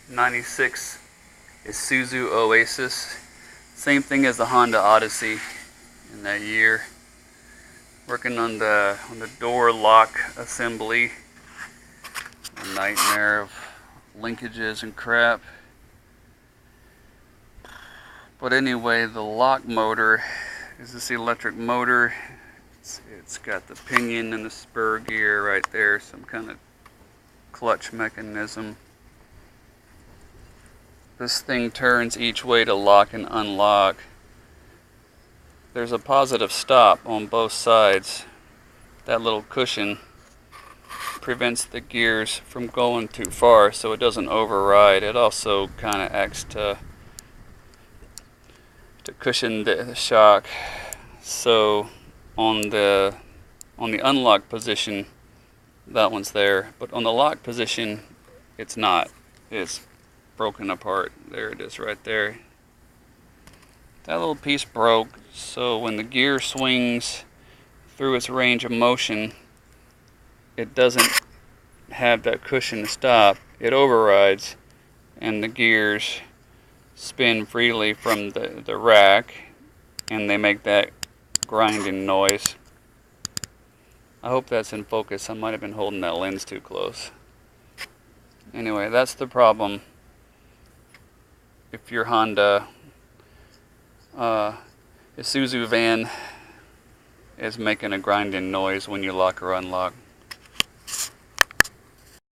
96 Isuzu Oasis. Same thing as the Honda Odyssey in that year. Working on the door lock assembly. A nightmare of linkages and crap. But anyway, the lock motor is this electric motor. It's got the pinion and the spur gear right there, some kind of clutch mechanism. This thing turns each way to lock and unlock. There's a positive stop on both sides. That little cushion prevents the gears from going too far so it doesn't override. It also kind of acts to cushion the shock. So on the unlock position, that one's there, but on the lock position, it's not. It's broken apart. There it is right there. That little piece broke, so when the gear swings through its range of motion, it doesn't have that cushion to stop. It overrides, and the gears spin freely from the rack, and they make that grinding noise. I hope that's in focus. I might have been holding that lens too close. Anyway, that's the problem if your Honda Isuzu van is making a grinding noise when you lock or unlock.